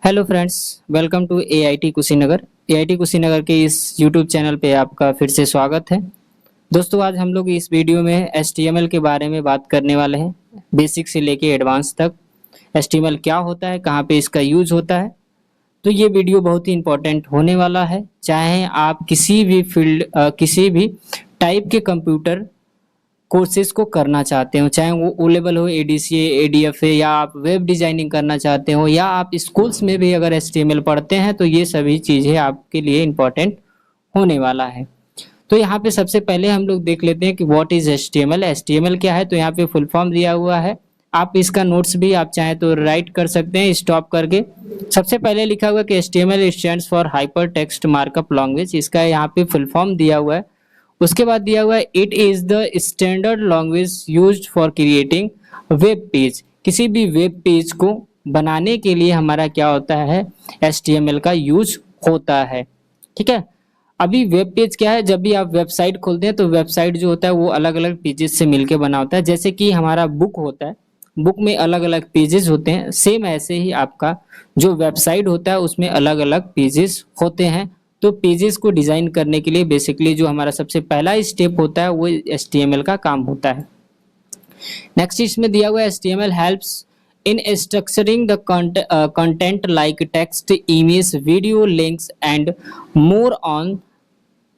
Hello friends, welcome to AIT Kushinagar. AIT Kushinagar के इस YouTube channel पे आपका फिर से स्वागत है। दोस्तों, आज हम लोग इस वीडियो में एचटीएमएल के बारे में बात करने वाले हैं, बेसिक से लेके एडवांस तक। एचटीएमएल क्या होता है, कहाँ पे इसका यूज होता है, तो ये वीडियो बहुत ही इंपॉर्टेंट होने वाला है। चाहे आप किसी भी फील्ड किसी भी टाइप के कंप्यूटर कोर्सेज को करना चाहते हो, चाहे वो ओ लेवल हो, एडीसीए, एडीएफए, या आप वेब डिजाइनिंग करना चाहते हो, या आप स्कूल्स में भी अगर एचटीएमएल पढ़ते हैं, तो ये सभी चीज़ें आपके लिए इम्पोर्टेंट होने वाला है। तो यहाँ पे सबसे पहले हम लोग देख लेते हैं कि व्हाट इज एचटीएमएल। एचटीएमएल क्या है, तो यहाँ पे फुल फॉर्म दिया हुआ है। आप इसका नोट्स भी आप चाहें तो राइट कर सकते हैं स्टॉप करके। सबसे पहले लिखा हुआ है कि HTML stands for hyper text markup language, इसका यहाँ पे फुल फॉर्म दिया हुआ है। उसके बाद दिया हुआ है it is the standard language used for creating web page. किसी भी वेब पेज को बनाने के लिए हमारा क्या होता है, एचटीएमएल का यूज होता है। ठीक है। अभी वेब पेज क्या है, जब भी आप वेबसाइट खोलते हैं तो वेबसाइट जो होता है वो अलग अलग पेजेस से मिलके बना होता है। जैसे कि हमारा बुक होता है, बुक में अलग अलग पेजेस होते हैं, सेम ऐसे ही आपका जो वेबसाइट होता है उसमें अलग अलग पेजेस होते हैं। तो पेजेस को डिजाइन करने के लिए बेसिकली जो हमारा सबसे पहला स्टेप होता है वो एचटीएमएल का काम होता है। नेक्स्ट इसमें दिया हुआ है HTML helps in structuring the content like text, image, video, links and more on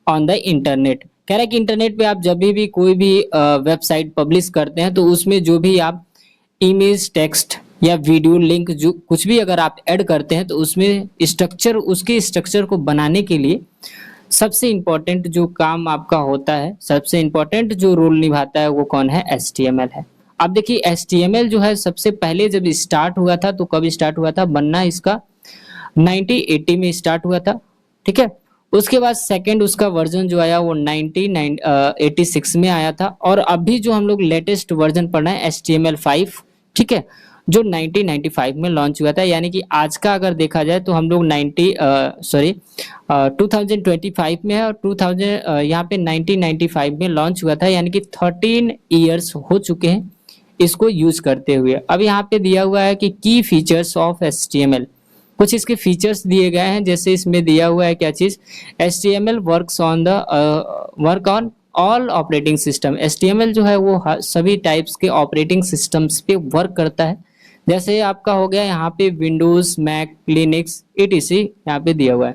the internet. कह रहा है कि इंटरनेट पे आप जब भी कोई भी वेबसाइट पब्लिश करते हैं तो उसमें जो भी आप इमेज, टेक्स्ट या वीडियो, लिंक, जो कुछ भी अगर आप ऐड करते हैं तो उसमें स्ट्रक्चर, उसके स्ट्रक्चर को बनाने के लिए सबसे इम्पोर्टेंट जो काम आपका होता है, सबसे इम्पोर्टेंट जो रोल निभाता है वो कौन है, एचटीएमएल है। अब देखिए एचटीएमएल जो है सबसे पहले जब स्टार्ट हुआ था तो कब स्टार्ट हुआ था बनना, इसका 1980 में स्टार्ट हुआ था। ठीक है। उसके बाद सेकंड उसका वर्जन जो आया वो 1986 में आया था, और अभी जो हम लोग लेटेस्ट वर्जन पढ़ रहे हैं HTML5, ठीक है, जो 1995 में लॉन्च हुआ था। यानी कि आज का अगर देखा जाए तो हम लोग 2025 में है, और 2000 यहाँ पे 1995 में लॉन्च हुआ था, यानी कि 13 ईयर्स हो चुके हैं इसको यूज करते हुए। अब यहाँ पे दिया हुआ है कि की फीचर्स ऑफ HTML, कुछ इसके फीचर्स दिए गए हैं। जैसे इसमें दिया हुआ है क्या चीज, HTML work on all operating system. HTML जो है वो सभी टाइप्स के ऑपरेटिंग सिस्टम्स पे वर्क करता है। जैसे आपका हो गया यहाँ पे विंडोज, मैक, लिनक्स, etc यहाँ पे दिया हुआ है।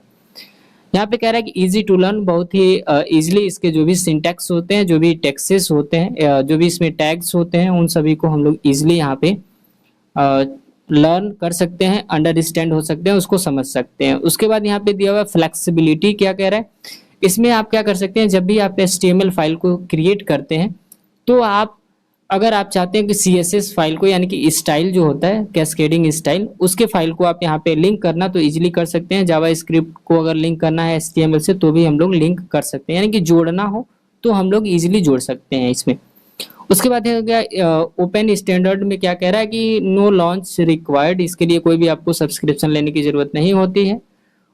यहाँ पे कह रहा है कि इजी टू लर्न, बहुत ही इजीली इसके जो भी सिंटैक्स होते हैं, जो भी टेक्सेस होते हैं, जो भी इसमें टैग्स होते हैं, उन सभी को हम लोग इजीली यहाँ पे लर्न कर सकते हैं, अंडरस्टैंड हो सकते हैं, उसको समझ सकते हैं। उसके बाद यहाँ पे दिया हुआ फ्लेक्सिबिलिटी, क्या कह रहा है, इसमें आप क्या कर सकते हैं, जब भी आप HTML फाइल को क्रिएट करते हैं तो आप, अगर आप चाहते हैं कि CSS फाइल को, यानी कि स्टाइल जो होता है कैस्केडिंग स्टाइल, उसके फाइल को आप यहाँ पे लिंक करना तो इजीली कर सकते हैं। जावा स्क्रिप्ट को अगर लिंक करना है HTML से तो भी हम लोग लिंक कर सकते हैं, यानी कि जोड़ना हो तो हम लोग इजीली जोड़ सकते हैं इसमें। उसके बाद हो गया ओपन स्टैंडर्ड में, क्या कह रहा है कि नो लॉन्च रिक्वायर्ड, इसके लिए कोई भी आपको सब्सक्रिप्शन लेने की जरूरत नहीं होती है।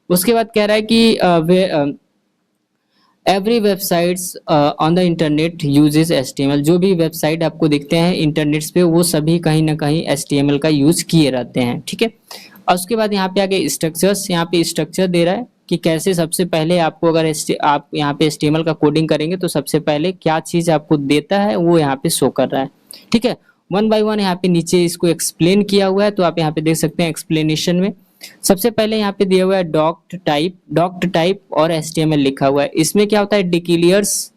उसके बाद कह रहा है कि every websites on the internet uses HTML, जो भी वेबसाइट आपको दिखते हैं इंटरनेट पे वो सभी कहीं ना कहीं HTML का यूज किए रहते हैं। ठीक है। और उसके बाद यहाँ पे आगे स्ट्रक्चर्स, यहाँ पे स्ट्रक्चर दे रहा है कि कैसे सबसे पहले आपको, अगर आप यहाँ पे HTML का कोडिंग करेंगे तो सबसे पहले क्या चीज आपको देता है वो यहाँ पे शो कर रहा है। ठीक है। वन बाय वन यहाँ पे नीचे इसको एक्सप्लेन किया हुआ है, तो आप यहाँ पे देख सकते हैं एक्सप्लेनेशन में। सबसे पहले यहाँ पे दिया हुआ है डॉक्ट टाइप और HTML लिखा हुआ है। इसमें क्या होता है, डिक्लेयर्स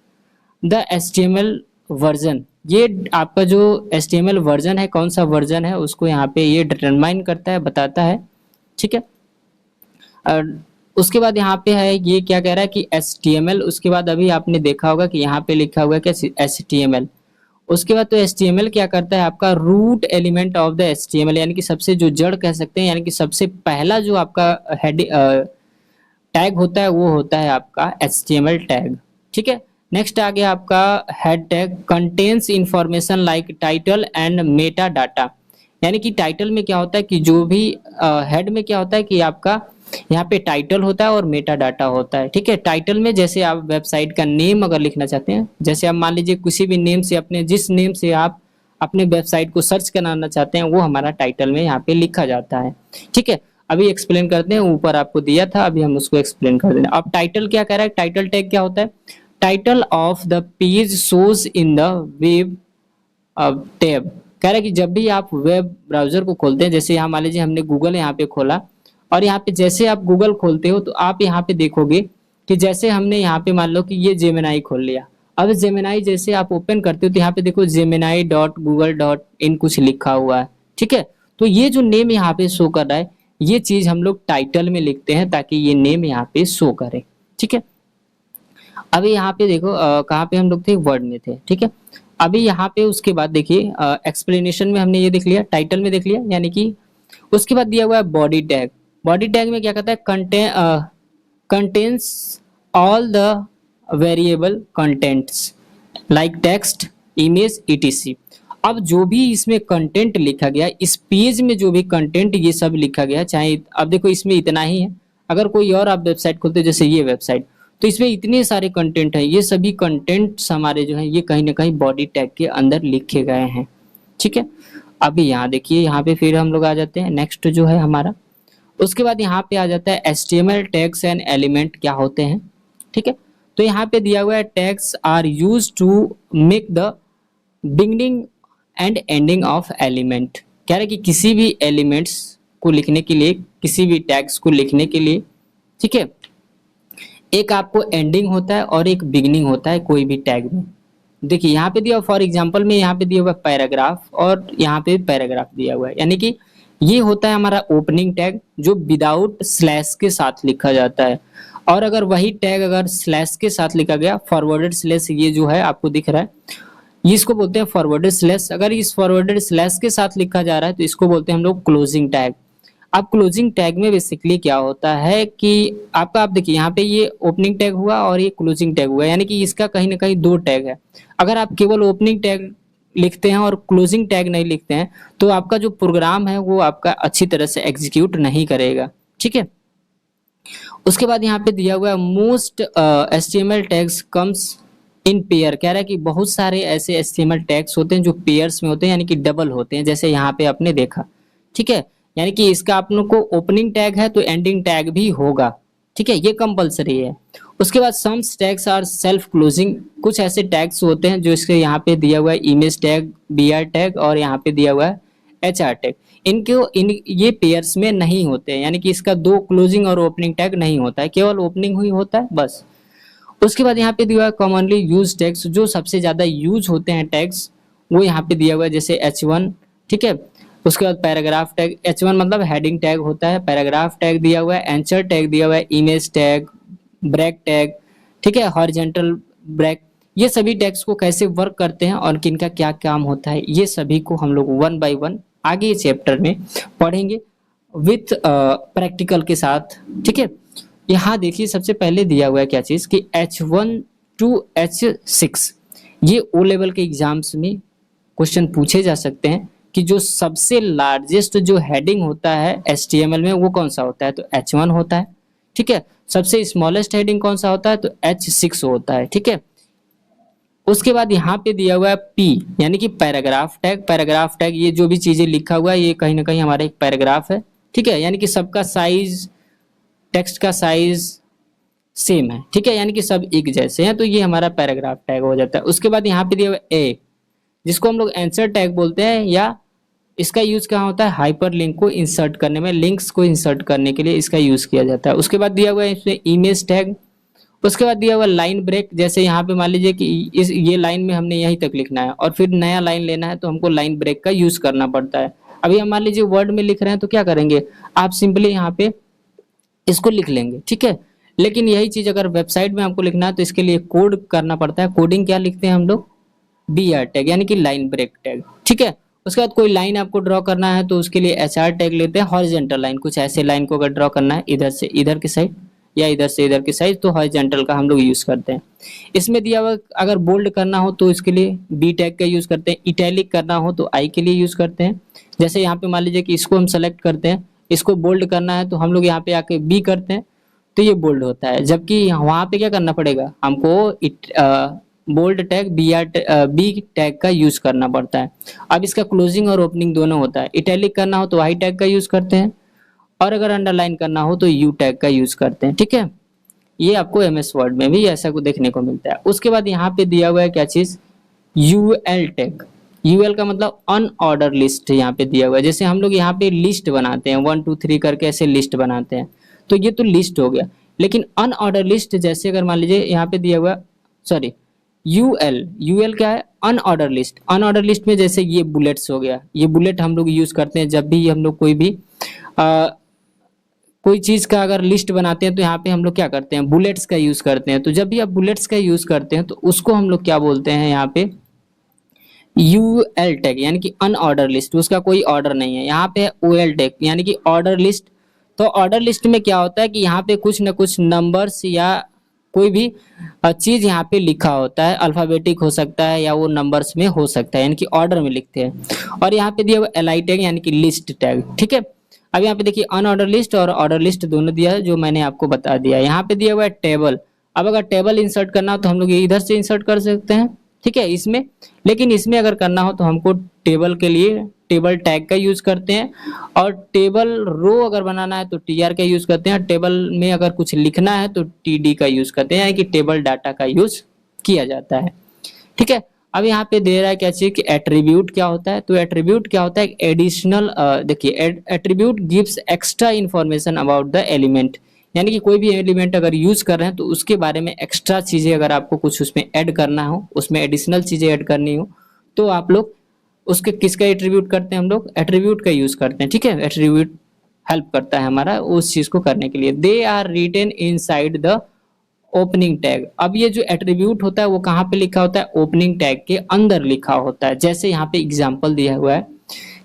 द HTML वर्जन, ये आपका जो HTML वर्जन है, कौन सा वर्जन है उसको यहाँ पे ये डिटरमाइन करता है, बताता है। ठीक है। और उसके बाद यहाँ पे है, ये क्या कह रहा है कि HTML, उसके बाद अभी आपने देखा होगा कि यहाँ पे लिखा हुआ है कि HTML। उसके बाद तो HTML क्या करता है, आपका root element of the HTML, यानी कि सबसे जो जड़ कह सकते हैं, यानी कि सबसे पहला जो आपका हेड टैग होता है वो होता है आपका HTML टैग। ठीक है। नेक्स्ट आ गया आपका head tag, contains information like title and Meta data. यानी कि टाइटल में क्या होता है कि जो भी हेड में क्या होता है कि आपका यहाँ पे टाइटल होता है और मेटा डाटा होता है। ठीक है। टाइटल में जैसे आप वेबसाइट का नेम अगर लिखना चाहते हैं, जैसे आप मान लीजिए किसी भी नेम से, अपने जिस नेम से आप अपने वेबसाइट को सर्च कराना चाहते हैं वो हमारा टाइटल में यहाँ पे लिखा जाता है। ठीक है। अभी एक्सप्लेन करते हैं, ऊपर आपको दिया था, अभी हम उसको एक्सप्लेन कर देंगे। अब टाइटल क्या कह रहा है, टाइटल टैग क्या होता है, title of the page shows in the web tab. कह रहा है कि जब भी आप वेब ब्राउजर को खोलते हैं, जैसे यहाँ मान लीजिए हमने गूगल यहाँ पे खोला, और यहाँ पे जैसे आप गूगल खोलते हो तो आप यहाँ पे देखोगे कि जैसे हमने यहाँ पे मान लो कि ये जेमिनाई खोल लिया। अब जेमिनाई जैसे आप ओपन करते हो तो यहाँ पे देखो gemini.google.in कुछ लिखा हुआ है, ठीक है। तो ये जो नेम यहाँ पे शो कर रहा है, ये चीज हम लोग टाइटल में लिखते हैं ताकि ये नेम यहाँ पे शो करे, ठीक है। अभी यहाँ पे देखो कहाँ पे हम लोग थे, वर्ड में थे, ठीक है। अभी यहाँ पे उसके बाद देखिए एक्सप्लेनेशन में हमने ये देख लिया, टाइटल में देख लिया, यानी कि उसके बाद दिया हुआ है बॉडी टैग। बॉडी टैग में क्या कहता है, contains all the variable contents like text, image, etc। अब जो भी इसमें कंटेंट लिखा गया, इस पेज में जो भी कंटेंट ये सब लिखा गया, चाहे अब देखो इसमें इतना ही है, अगर कोई और आप वेबसाइट खोलते हो जैसे ये वेबसाइट, तो इसमें इतने सारे कंटेंट हैं, ये सभी कंटेंट्स हमारे जो है ये कहीं ना कहीं बॉडी टैग के अंदर लिखे गए हैं, ठीक है। अभी यहाँ देखिए, यहाँ पे फिर हम लोग आ जाते हैं नेक्स्ट जो है हमारा, उसके बाद यहाँ पे आ जाता है HTML टैग्स एंड एलिमेंट क्या होते हैं, ठीक है। तो यहाँ पे दिया हुआ है tags are use to make the beginning and ending of element. कह रहा है कि किसी भी एलिमेंट्स को लिखने के लिए, किसी भी टैग्स को लिखने के लिए, ठीक है, एक आपको एंडिंग होता है और एक बिगनिंग होता है कोई भी टैग में। देखिए यहाँ पे दिया, फॉर एग्जांपल में यहाँ पे दिया हुआ पैराग्राफ और यहाँ पे पैराग्राफ दिया हुआ है, यानी कि ये होता है हमारा ओपनिंग टैग जो विदाउट स्लैश के साथ लिखा जाता है। और अगर वही टैग अगर स्लैश के साथ लिखा गया, फॉरवर्डेड स्लैश, ये जो है आपको दिख रहा है, ये इसको बोलते हैं फॉरवर्डेड स्लैश। अगर इस फॉरवर्डेड स्लैश के साथ लिखा जा रहा है तो इसको बोलते हैं हम लोग क्लोजिंग टैग। अब क्लोजिंग टैग में बेसिकली क्या होता है कि आपका, आप देखिए यहाँ पे ये ओपनिंग टैग हुआ और ये क्लोजिंग टैग हुआ, यानी कि इसका कहीं ना कहीं दो टैग है। अगर आप केवल ओपनिंग टैग लिखते हैं और क्लोजिंग टैग नहीं लिखते हैं तो आपका जो प्रोग्राम है वो आपका अच्छी तरह से एग्जीक्यूट नहीं करेगा, ठीक है। उसके बाद यहाँ पे दिया हुआ है most HTML tags comes in pair. कह रहा है कि बहुत सारे ऐसे HTML टैग्स होते हैं जो पेयर्स में होते हैं, यानी कि डबल होते हैं, जैसे यहाँ पे आपने देखा, ठीक है। यानी कि इसका आप लोग को ओपनिंग टैग है तो एंडिंग टैग भी होगा, ठीक है, ये कंपलसरी है। उसके बाद सम टैग्स आर सेल्फ क्लोजिंग। कुछ ऐसे टैग्स होते हैं जो इसके यहाँ पे दिया हुआ है इमेज टैग, BR टैग, और यहाँ पे दिया हुआ है HR टैग। ये पेयर्स में नहीं होते हैं, यानी कि इसका दो क्लोजिंग और ओपनिंग टैग नहीं होता है, केवल ओपनिंग ही होता है बस। उसके बाद यहाँ पे दिया हुआ है कॉमनली यूज टैग्स, जो सबसे ज्यादा यूज होते हैं टैग्स वो यहाँ पे दिया हुआ है, जैसे H1, ठीक है। उसके बाद पैराग्राफ टैग, H1 मतलब हेडिंग टैग होता है, पैराग्राफ टैग दिया हुआ है, एंचर टैग दिया हुआ है, इमेज टैग, ब्रेक टैग, ठीक है, हॉरिजॉन्टल ब्रेक। ये सभी टैग्स को कैसे वर्क करते हैं और किनका क्या काम होता है, ये सभी को हम लोग वन बाय वन आगे चैप्टर में पढ़ेंगे विथ प्रैक्टिकल के साथ, ठीक है। यहाँ देखिए सबसे पहले दिया हुआ है क्या चीज कि H1 to H6 ये O लेवल के एग्जाम्स में क्वेश्चन पूछे जा सकते हैं कि जो सबसे लार्जेस्ट जो हेडिंग होता है HTML में वो कौन सा होता है, तो H1 होता है, ठीक है। सबसे स्मॉलेस्ट हेडिंग कौन सा होता है, तो H6 होता है, ठीक है। उसके बाद यहाँ पे दिया हुआ है P यानी कि पैराग्राफ टैग। पैराग्राफ टैग ये जो भी चीजें लिखा हुआ है ये कहीं ना कहीं हमारा एक पैराग्राफ है, ठीक है, यानी कि सबका साइज, टेक्स्ट का साइज सेम है, ठीक है, यानी कि सब एक जैसे हैं, तो ये हमारा पैराग्राफ टैग हो जाता है। उसके बाद यहाँ पे दिया हुआ है A जिसको हम लोग आंसर टैग बोलते हैं, या इसका यूज कहाँ होता है, हाइपर लिंक को इंसर्ट करने में, लिंक्स को इंसर्ट करने के लिए इसका यूज किया जाता है। उसके बाद दिया हुआ है इसमें इमेज टैग। उसके बाद दिया हुआ लाइन ब्रेक, जैसे यहाँ पे मान लीजिए कि इस ये लाइन में हमने यहीं तक लिखना है और फिर नया लाइन लेना है तो हमको लाइन ब्रेक का यूज करना पड़ता है। अभी हम मान लीजिए वर्ड में लिख रहे हैं तो क्या करेंगे, आप सिंपली यहाँ पे इसको लिख लेंगे, ठीक है। लेकिन यही चीज अगर वेबसाइट में हमको लिखना है तो इसके लिए कोड करना पड़ता है। कोडिंग क्या लिखते हैं हम लोग, BR टैग यानी कि लाइन ब्रेक टैग, ठीक है। उसके बाद कोई लाइन आपको ड्रॉ करना है तो उसके लिए HR टैग लेते हैं, हॉरिजॉन्टल लाइन, कुछ ऐसे लाइन को अगर ड्रॉ करना है इधर से इधर की साइड या इधर से इधर की साइड तो हॉरिजॉन्टल का हम लोग यूज करते हैं। इसमें दिया हुआ अगर बोल्ड करना हो तो इसके लिए B टैग का यूज करते हैं, इटैलिक करना हो तो I के लिए यूज करते हैं। जैसे यहाँ पे मान लीजिए कि इसको हम सेलेक्ट करते हैं, इसको बोल्ड करना है तो हम लोग यहाँ पे आके B करते हैं तो ये बोल्ड होता है, जबकि वहां पे क्या करना पड़ेगा हमको बोल्ड टैग B टैग का यूज करना पड़ता है। अब इसका क्लोजिंग और ओपनिंग दोनों होता है, इटैलिक करना हो तो I टैग का यूज करते हैं और अगर अंडरलाइन करना हो तो यू टैग का यूज करते हैं। ठीक है, ये आपको एमएस वर्ड में भी ऐसा को देखने को मिलता है। उसके बाद यहाँ पे दिया हुआ है क्या चीज, यूएल टैग। यूएल का मतलब अनऑर्डर लिस्ट यहाँ पे दिया हुआ है। जैसे हम लोग यहाँ पे लिस्ट बनाते हैं 1 2 3 करके ऐसे लिस्ट बनाते हैं, तो ये तो लिस्ट हो गया। लेकिन अनऑर्डर लिस्ट जैसे अगर मान लीजिए यहाँ पे दिया हुआ, सॉरी, यूएल, यूएल क्या है, अनऑर्डर लिस्ट। अनऑर्डर लिस्ट में जैसे ये बुलेट्स हो गया, ये बुलेट हम लोग यूज करते हैं जब भी हम लोग कोई भी कोई चीज का अगर लिस्ट बनाते हैं तो यहाँ पे हम लोग क्या करते हैं, बुलेट्स का यूज करते हैं। तो जब भी आप बुलेट्स का यूज करते हैं तो उसको हम लोग क्या बोलते हैं यहाँ पे, यूएल टैग, यानी कि अनऑर्डर लिस्ट, उसका कोई ऑर्डर नहीं है। यहाँ पे ओएल टैग यानी कि ऑर्डर लिस्ट। तो ऑर्डर लिस्ट में क्या होता है कि यहाँ पे कुछ ना कुछ नंबर्स या कोई भी चीज यहाँ पे लिखा होता है, अल्फाबेटिक हो सकता है या वो नंबर्स में हो सकता है, यानी कि ऑर्डर में लिखते हैं। और यहाँ पे दिया हुआ एलआई टैग यानी कि लिस्ट टैग। ठीक है, अब यहाँ पे देखिए अनऑर्डर लिस्ट और ऑर्डर लिस्ट दोनों दिया है, जो मैंने आपको बता दिया। यहाँ पे दिया हुआ है टेबल। अब अगर टेबल इंसर्ट करना हो तो हम लोग ये इधर से इंसर्ट कर सकते हैं, ठीक है, इसमें। लेकिन इसमें अगर करना हो तो हमको टेबल के लिए टेबल टैग का यूज करते हैं, और टेबल रो अगर बनाना है तो टीआर का यूज करते हैं। टेबल में अगर कुछ लिखना है तो टीडी का यूज करते हैं, यानी कि टेबल डाटा का यूज किया जाता है। ठीक है, अब यहाँ पे दे रहा है क्या चीज कि एट्रीब्यूट क्या होता है। तो एट्रीब्यूट क्या होता है, एडिशनल, देखिए attribute gives extra information about the element, यानी कि कोई भी एलिमेंट अगर यूज कर रहे हैं तो उसके बारे में एक्स्ट्रा चीजें अगर आपको कुछ उसमें ऐड करना हो, उसमें एडिशनल चीजें ऐड करनी हो, तो आप लोग उसके किसका एट्रीब्यूट करते हैं, हम लोग एट्रीब्यूट का यूज करते हैं। ठीक है, एट्रीब्यूट हेल्प करता है हमारा उस चीज को करने के लिए। They are written inside the opening tag. अब ये जो एट्रीब्यूट होता है वो कहाँ पे लिखा होता है, ओपनिंग टैग के अंदर लिखा होता है। जैसे यहाँ पे एग्जांपल दिया हुआ है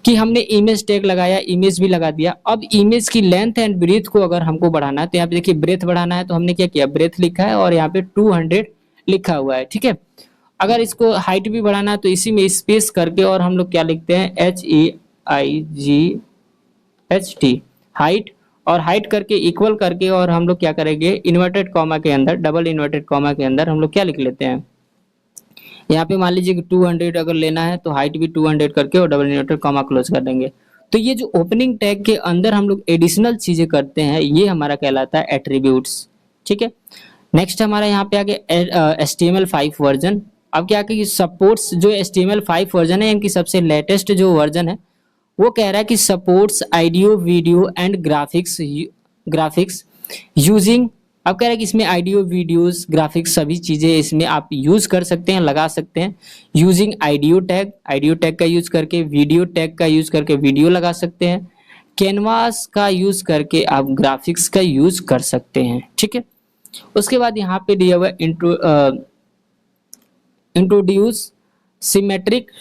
कि हमने इमेज टैग लगाया, इमेज भी लगा दिया। अब इमेज की लेंथ एंड ब्रीथ को अगर हमको बढ़ाना है तो यहाँ पे देखिए ब्रेथ बढ़ाना है, तो हमने क्या किया, ब्रेथ लिखा है और यहाँ पे 200 लिखा हुआ है। ठीक है, अगर इसको हाइट भी बढ़ाना है तो इसी में स्पेस करके और हम लोग क्या लिखते हैं, HEIGHT, हाइट, और हाइट करके इक्वल करके, और हम लोग क्या करेंगे, इन्वर्टेड कॉमा के अंदर, डबल इन्वर्टेड कॉमा के अंदर हम लोग क्या लिख लेते हैं, यहाँ पे मान लीजिए कि 200 अगर लेना है तो हाइट भी 200 करके और डबल इन्वर्टेड कॉमा क्लोज कर देंगे। तो ये जो ओपनिंग टैग के अंदर हम लोग एडिशनल चीजें करते हैं, ये हमारा कहलाता है एट्रीब्यूट्स। ठीक है, नेक्स्ट हमारा यहाँ पे आगे HTML5 वर्जन। अब क्या कि सपोर्ट्स जो HTML5 वर्जन है, यानी सबसे लेटेस्ट जो वर्जन है, वो कह रहा है कि supports audio video and graphics using. अब कह रहा है कि इसमें ऑडियो वीडियोस ग्राफिक्स सभी चीजें इसमें आप यूज कर सकते हैं, लगा सकते हैं, यूजिंग ऑडियो टैग का यूज करके, वीडियो टैग का यूज करके वीडियो लगा सकते हैं, कैनवास का यूज करके आप ग्राफिक्स का यूज कर सकते हैं। ठीक है, उसके बाद यहाँ पे दिया हुआ introduce symmetric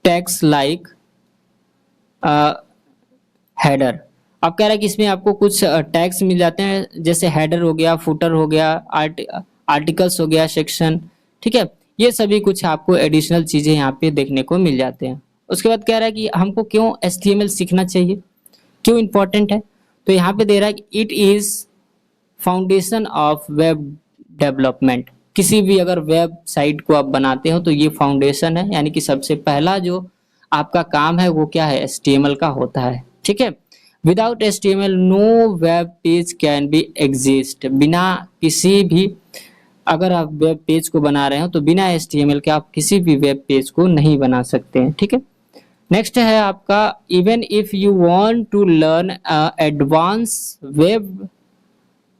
tags like header. अब कह रहा है कि इसमें आपको कुछ टैग्स मिल जाते हैं, जैसे हेडर हो गया, फुटर हो गया, आर्टिकल्स हो गया, सेक्शन। ठीक है, ये सभी कुछ आपको एडिशनल चीजें यहाँ पे देखने को मिल जाते हैं। उसके बाद कह रहा है कि हमको क्यों HTML सीखना चाहिए, क्यों इंपॉर्टेंट है। तो यहाँ पे दे रहा है कि it is foundation of web development. किसी भी अगर वेबसाइट को आप बनाते हो तो ये फाउंडेशन है, यानी कि सबसे पहला जो आपका काम है वो क्या है, HTML का होता है। ठीक है, without HTML know web page can be exist. बिना किसी भी, अगर आप वेब पेज को बना रहे हो तो बिना HTML के आप किसी भी वेब पेज को नहीं बना सकते हैं। ठीक है, नेक्स्ट है आपका even if you want to learn advance web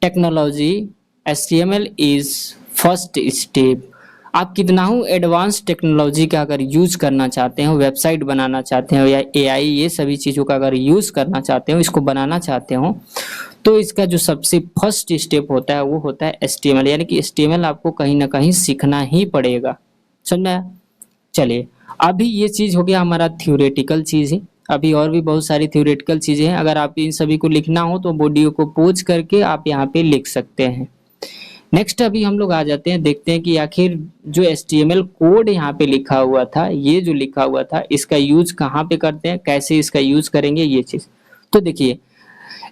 technology, HTML is first step. आप कितना हो एडवांस टेक्नोलॉजी का अगर यूज करना चाहते हो, वेबसाइट बनाना चाहते हो या AI, ये सभी चीज़ों का अगर यूज करना चाहते हो, इसको बनाना चाहते हो, तो इसका जो सबसे फर्स्ट स्टेप होता है वो होता है HTML, यानी कि HTML आपको कहीं ना कहीं सीखना ही पड़ेगा। समझा। चलिए, अभी ये चीज़ हो गया हमारा थ्योरेटिकल चीज़ है। अभी और भी बहुत सारी थ्योरेटिकल चीज़ें हैं, अगर आप इन सभी को लिखना हो तो वीडियो को पॉज करके आप यहाँ पे लिख सकते हैं। नेक्स्ट अभी हम लोग आ जाते हैं, देखते हैं कि आखिर जो HTML कोड यहाँ पे लिखा हुआ था, ये जो लिखा हुआ था, इसका यूज कहाँ पे करते हैं, कैसे इसका यूज करेंगे, ये चीज। तो देखिए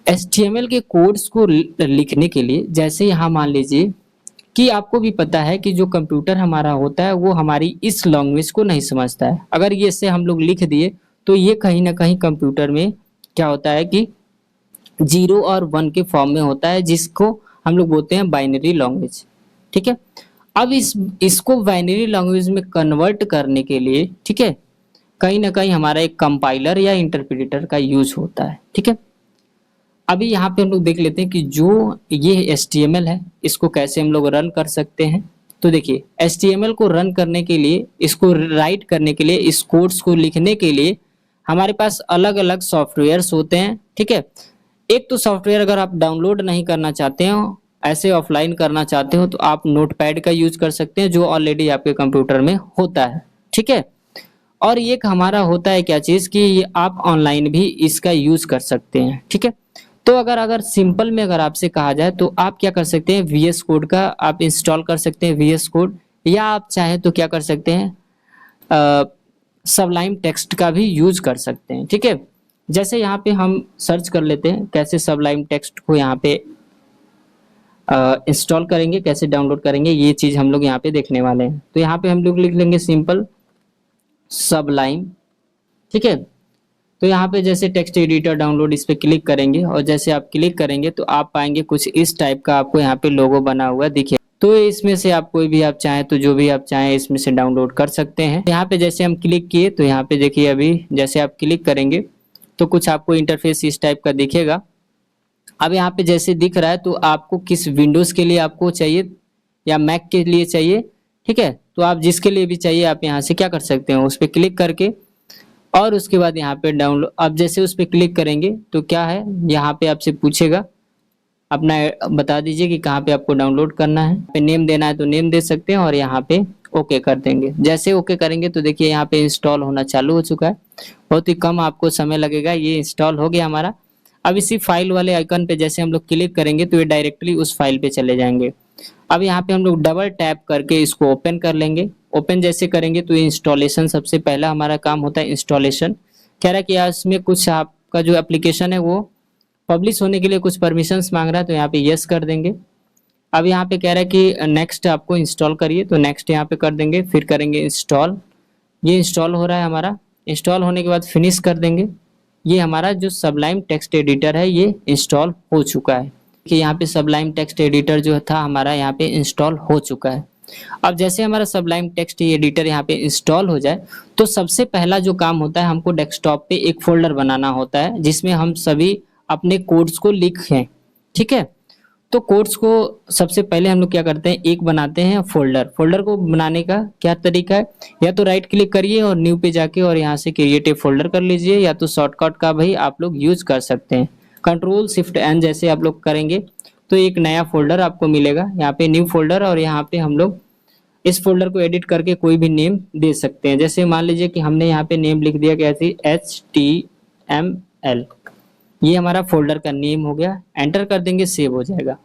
HTML के कोड्स को लिखने के लिए, जैसे यहाँ मान लीजिए कि आपको भी पता है कि जो कंप्यूटर हमारा होता है वो हमारी इस लैंग्वेज को नहीं समझता है। अगर ये से हम लोग लिख दिए तो ये कहीं ना कहीं कंप्यूटर में क्या होता है कि जीरो और वन के फॉर्म में होता है, जिसको हम लोग बोलते हैं बाइनरी लैंग्वेज। ठीक है, अब इसको बाइनरी लैंग्वेज में कन्वर्ट करने के लिए, ठीक है, कहीं ना कहीं हमारा एक कंपाइलर या इंटरप्रेटर का यूज होता है। ठीक है, अभी यहाँ पे हम लोग देख लेते हैं कि जो ये HTML है इसको कैसे हम लोग रन कर सकते हैं। तो देखिए, HTML को रन करने के लिए, इसको राइट करने के लिए, इस कोड्स को लिखने के लिए हमारे पास अलग अलग सॉफ्टवेयर्स होते हैं। ठीक है, एक तो सॉफ्टवेयर अगर आप डाउनलोड नहीं करना चाहते हो, ऐसे ऑफलाइन करना चाहते हो, तो आप नोटपैड का यूज कर सकते हैं, जो ऑलरेडी आपके कंप्यूटर में होता है। ठीक है, और एक हमारा होता है क्या चीज कि आप ऑनलाइन भी इसका यूज कर सकते हैं। ठीक है, तो अगर सिंपल में अगर आपसे कहा जाए तो आप क्या कर सकते हैं, VS कोड का आप इंस्टॉल कर सकते हैं, VS कोड, या आप चाहें तो क्या कर सकते हैं, सबलाइम टेक्स्ट का भी यूज कर सकते हैं। ठीक है, जैसे यहाँ पे हम सर्च कर लेते हैं कैसे सबलाइम टेक्स्ट को यहाँ पे इंस्टॉल करेंगे, कैसे डाउनलोड करेंगे, ये चीज हम लोग यहाँ पे देखने वाले हैं। तो यहाँ पे हम लोग लिख लेंगे सिंपल सबलाइम। ठीक है, तो यहाँ पे जैसे टेक्स्ट एडिटर डाउनलोड, इस पे क्लिक करेंगे और जैसे आप क्लिक करेंगे तो आप पाएंगे कुछ इस टाइप का आपको यहाँ पे लोगो बना हुआ दिखे। तो इसमें से आप कोई भी आप चाहें तो जो भी आप चाहें इसमें से डाउनलोड कर सकते हैं। यहाँ पे जैसे हम क्लिक किए तो यहाँ पे देखिए, अभी जैसे आप क्लिक करेंगे तो कुछ आपको इंटरफेस इस टाइप का दिखेगा। अब यहाँ पे जैसे दिख रहा है तो आपको किस विंडोज के लिए आपको चाहिए या मैक के लिए चाहिए। ठीक है, तो आप जिसके लिए भी चाहिए आप यहाँ से क्या कर सकते हैं, उस पर क्लिक करके और उसके बाद यहाँ पे डाउनलोड, अब जैसे उस पर क्लिक करेंगे तो क्या है, यहाँ पे आपसे पूछेगा अपना बता दीजिए कि कहाँ पे आपको डाउनलोड करना है। पे नेम देना है तो नेम दे सकते हैं और यहाँ पे ओके कर देंगे। जैसे ओके करेंगे तो देखिए यहाँ पे इंस्टॉल होना चालू हो चुका है, बहुत ही कम आपको समय लगेगा, ये इंस्टॉल हो गया हमारा। अब इसी फाइल वाले आइकन पे जैसे हम लोग क्लिक करेंगे तो ये डायरेक्टली उस फाइल पे चले जाएंगे। अब यहाँ पे हम लोग डबल टैप करके इसको ओपन कर लेंगे। ओपन जैसे करेंगे तो इंस्टॉलेशन, सबसे पहला हमारा काम होता है इंस्टॉलेशन। कह रहा है कि इसमें कुछ आपका जो एप्लीकेशन है वो पब्लिश होने के लिए कुछ परमिशंस मांग रहा है, तो यहाँ पे यस कर देंगे। अब यहाँ पे कह रहा है कि नेक्स्ट आपको इंस्टॉल करिए, तो नेक्स्ट यहाँ पे कर देंगे, फिर करेंगे इंस्टॉल। ये इंस्टॉल हो रहा है हमारा, इंस्टॉल होने के बाद फिनिश कर देंगे। ये हमारा जो सबलाइम टेक्स्ट एडिटर है ये इंस्टॉल हो चुका है कि यहाँ पे सबलाइम टेक्स्ट एडिटर जो था हमारा यहाँ पे इंस्टॉल हो चुका है। अब जैसे हमारा सबलाइम टेक्स्ट एडिटर यहाँ पे इंस्टॉल हो जाए तो सबसे पहला जो काम होता है, हमको डेस्कटॉप पे एक फोल्डर बनाना होता है जिसमें हम सभी अपने कोड्स को लिखें। ठीक है, तो कोड्स को सबसे पहले हम लोग क्या करते हैं, एक बनाते हैं फोल्डर। फोल्डर को बनाने का क्या तरीका है, या तो राइट क्लिक करिए और न्यू पे जाके और यहाँ से क्रिएट ए फोल्डर कर लीजिए, या तो शॉर्टकट का भाई आप लोग यूज कर सकते हैं, कंट्रोल शिफ्ट एन जैसे आप लोग करेंगे तो एक नया फोल्डर आपको मिलेगा, यहाँ पे न्यू फोल्डर, और यहाँ पे हम लोग इस फोल्डर को एडिट करके कोई भी नेम दे सकते हैं। जैसे मान लीजिए कि हमने यहाँ पे नेम लिख दिया कैसे, HTML, ये हमारा फोल्डर का नेम हो गया। एंटर कर देंगे, सेव हो जाएगा।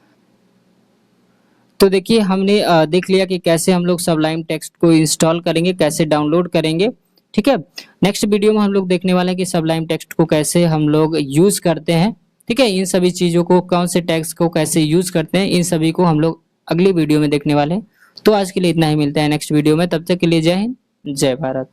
तो देखिए हमने देख लिया कि कैसे हम लोग सबलाइम टेक्स्ट को इंस्टॉल करेंगे, कैसे डाउनलोड करेंगे। ठीक है, नेक्स्ट वीडियो में हम लोग देखने वाले हैं कि सबलाइम टेक्स्ट को कैसे हम लोग यूज करते हैं। ठीक है, इन सभी चीजों को, कौन से टैग्स को कैसे यूज करते हैं, इन सभी को हम लोग अगली वीडियो में देखने वाले हैं। तो आज के लिए इतना ही, मिलता है नेक्स्ट वीडियो में, तब तक के लिए जय हिंद, जय भारत।